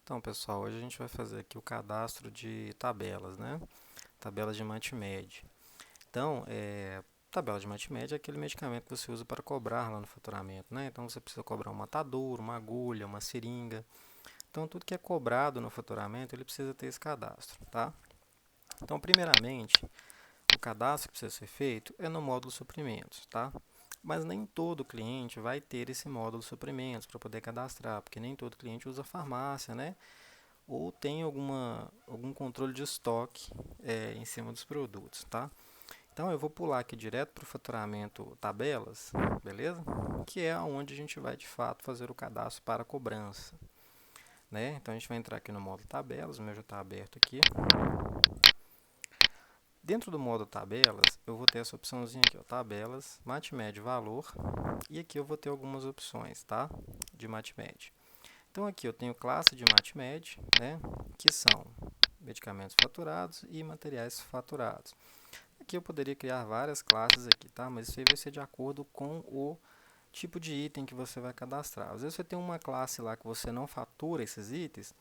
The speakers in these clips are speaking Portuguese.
Então, pessoal, hoje a gente vai fazer aqui o cadastro de tabelas, né? Tabelas de MATMED. Então, tabela de MATMED é aquele medicamento que você usa para cobrar lá no faturamento, né? Então, você precisa cobrar um matador, uma agulha, uma seringa. Então, tudo que é cobrado no faturamento, ele precisa ter esse cadastro, tá? Então, primeiramente, o cadastro que precisa ser feito é no módulo suprimentos, tá? Mas nem todo cliente vai ter esse módulo suprimentos para poder cadastrar, porque nem todo cliente usa farmácia, né? Ou tem algum controle de estoque em cima dos produtos, tá? Então eu vou pular aqui direto para o faturamento tabelas, beleza? Que é onde a gente vai de fato fazer o cadastro para cobrança, né? Então a gente vai entrar aqui no módulo tabelas, o meu já está aberto aqui. Dentro do módulo tabelas, eu vou ter essa opçãozinha aqui, ó, tabelas, MATMED valor, e aqui eu vou ter algumas opções, tá? De MATMED. Então aqui eu tenho classe de MATMED, né, que são medicamentos faturados e materiais faturados. Aqui eu poderia criar várias classes aqui, tá? Mas isso aí vai ser de acordo com o tipo de item que você vai cadastrar. Às vezes você tem uma classe lá que você não fatura esses itens,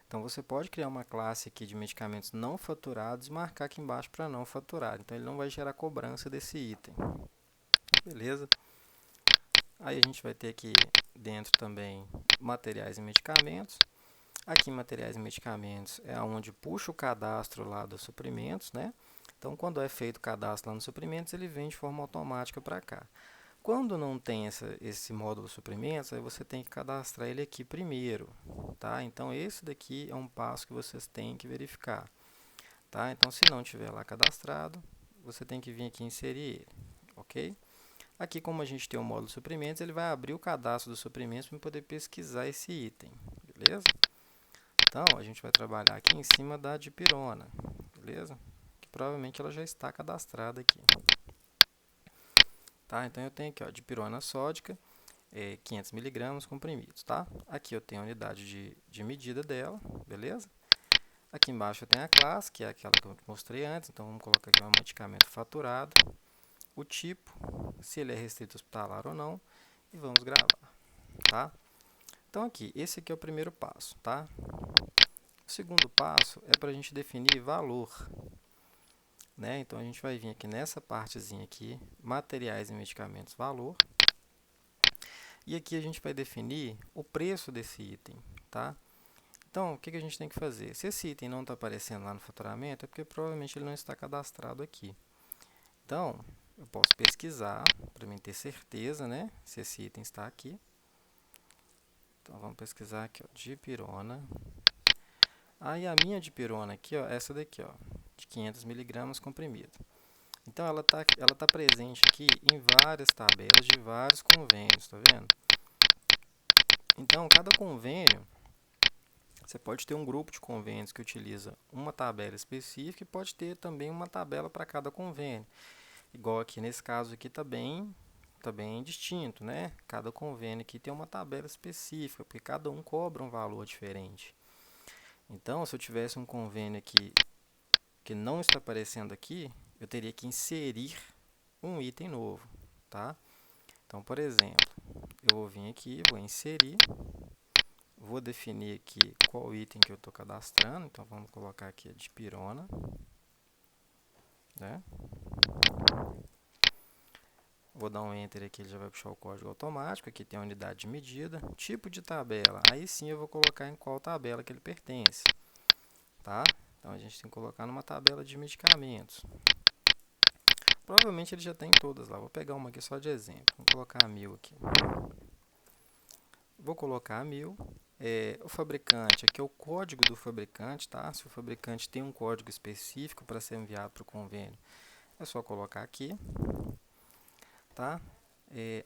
então você pode criar uma classe aqui de medicamentos não faturados e marcar aqui embaixo para não faturar. Então ele não vai gerar cobrança desse item. Beleza? Aí a gente vai ter aqui dentro também materiais e medicamentos. Aqui em materiais e medicamentos é onde puxa o cadastro lá dos suprimentos, né? Então, quando é feito o cadastro lá nos suprimentos, ele vem de forma automática para cá. Quando não tem esse módulo suprimentos, aí você tem que cadastrar ele aqui primeiro, tá? Então, esse daqui é um passo que vocês têm que verificar, tá? Então, se não tiver lá cadastrado, você tem que vir aqui e inserir ele, ok? Aqui, como a gente tem o módulo suprimentos, ele vai abrir o cadastro dos suprimentos para poder pesquisar esse item, beleza? Então, a gente vai trabalhar aqui em cima da dipirona, beleza? Que provavelmente ela já está cadastrada aqui. Tá? Então, eu tenho aqui, ó, dipirona sódica, 500 miligramas comprimidos, tá? Aqui eu tenho a unidade de medida dela, beleza? Aqui embaixo eu tenho a classe, que é aquela que eu mostrei antes, então vamos colocar aqui um medicamento faturado, o tipo, se ele é restrito hospitalar ou não, e vamos gravar, tá? Então aqui, esse aqui é o primeiro passo, tá? O segundo passo é para a gente definir valor, né? Então a gente vai vir aqui nessa partezinha aqui, materiais e medicamentos valor, e aqui a gente vai definir o preço desse item, tá? Então, o que a gente tem que fazer? Se esse item não está aparecendo lá no faturamento, é porque provavelmente ele não está cadastrado aqui. Então, eu posso pesquisar para mim ter certeza, né, se esse item está aqui. Então, vamos pesquisar aqui, ó, dipirona. Aí a minha dipirona aqui, ó, essa daqui, ó, de 500 miligramas comprimido. Então, ela tá presente aqui em várias tabelas de vários convênios, tá vendo? Então, cada convênio, você pode ter um grupo de convênios que utiliza uma tabela específica e pode ter também uma tabela para cada convênio. Igual aqui nesse caso aqui tá bem distinto, né? Cada convênio aqui tem uma tabela específica, porque cada um cobra um valor diferente. Então, se eu tivesse um convênio aqui que não está aparecendo aqui, eu teria que inserir um item novo, tá? Então, por exemplo, eu vou vir aqui, vou inserir, vou definir aqui qual item que eu estou cadastrando. Então, vamos colocar aqui a dipirona, né? Vou dar um Enter aqui, ele já vai puxar o código automático. Aqui tem a unidade de medida, tipo de tabela. Aí sim eu vou colocar em qual tabela que ele pertence, tá? Então, a gente tem que colocar numa tabela de medicamentos. Provavelmente ele já tem todas lá. Vou pegar uma aqui só de exemplo. Vou colocar a 1000 aqui. Vou colocar a 1000. O fabricante, aqui é o código do fabricante, tá? Se o fabricante tem um código específico para ser enviado para o convênio, é só colocar aqui, tá?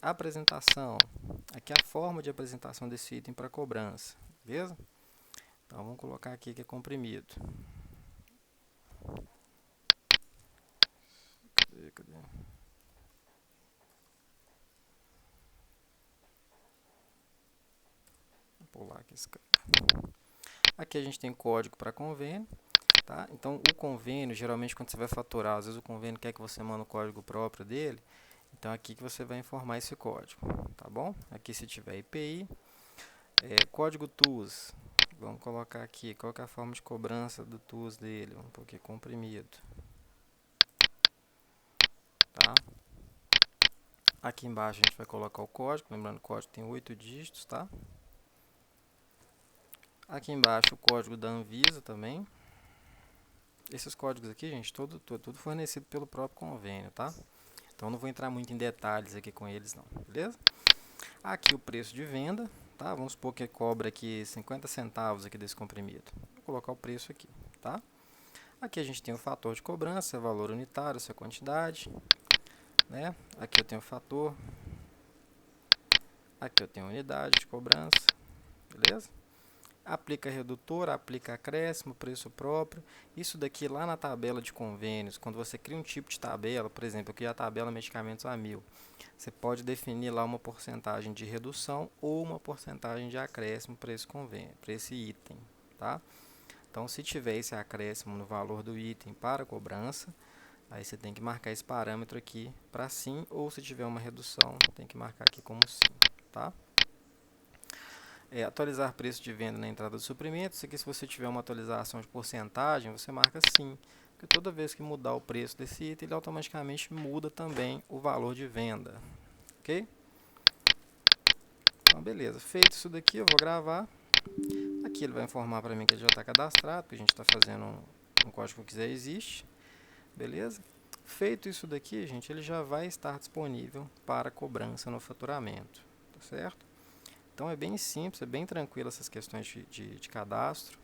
Apresentação, aqui é a forma de apresentação desse item para cobrança, beleza? Então, vamos colocar aqui que é comprimido. Cadê? Vou pular aqui esse cara. Aqui a gente tem código para convênio, tá? Então, o convênio, geralmente quando você vai faturar, às vezes o convênio quer que você mande o código próprio dele, então aqui que você vai informar esse código, tá bom? Aqui se tiver IPI, código TUS, Vamos colocar aqui, qual que é a forma de cobrança do TUS dele? Vamos pôr aqui, comprimido. Tá? Aqui embaixo a gente vai colocar o código, lembrando que o código tem 8 dígitos, tá? Aqui embaixo o código da Anvisa também. Esses códigos aqui, gente, tudo fornecido pelo próprio convênio, tá? Então não vou entrar muito em detalhes aqui com eles não, beleza? Aqui o preço de venda, tá? Vamos supor que cobra aqui 50 centavos aqui desse comprimido. Vou colocar o preço aqui, tá? Aqui a gente tem o fator de cobrança, valor unitário, essa quantidade, né? Aqui eu tenho o fator, aqui eu tenho a unidade de cobrança, beleza? Aplica redutor, aplica acréscimo, preço próprio. Isso daqui lá na tabela de convênios, quando você cria um tipo de tabela, por exemplo, aqui a tabela medicamentos a 1000, você pode definir lá uma porcentagem de redução ou uma porcentagem de acréscimo para esse convênio, para esse item, tá? Então, se tiver esse acréscimo no valor do item para cobrança, aí você tem que marcar esse parâmetro aqui para sim, ou se tiver uma redução, tem que marcar aqui como sim, tá? Atualizar preço de venda na entrada do suprimento. Isso aqui, se você tiver uma atualização de porcentagem, você marca sim. Porque toda vez que mudar o preço desse item, ele automaticamente muda também o valor de venda. Ok? Então, beleza. Feito isso daqui, eu vou gravar. Aqui ele vai informar para mim que ele já está cadastrado, porque a gente está fazendo um código que já existe. Beleza? Feito isso daqui, gente, ele já vai estar disponível para cobrança no faturamento. Tá certo? Então é bem simples, é bem tranquilo essas questões de cadastro.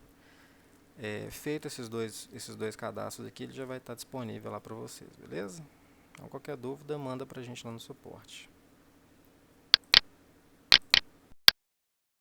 Feito esses dois cadastros aqui, ele já vai estar disponível lá para vocês, beleza? Então qualquer dúvida, manda para a gente lá no suporte.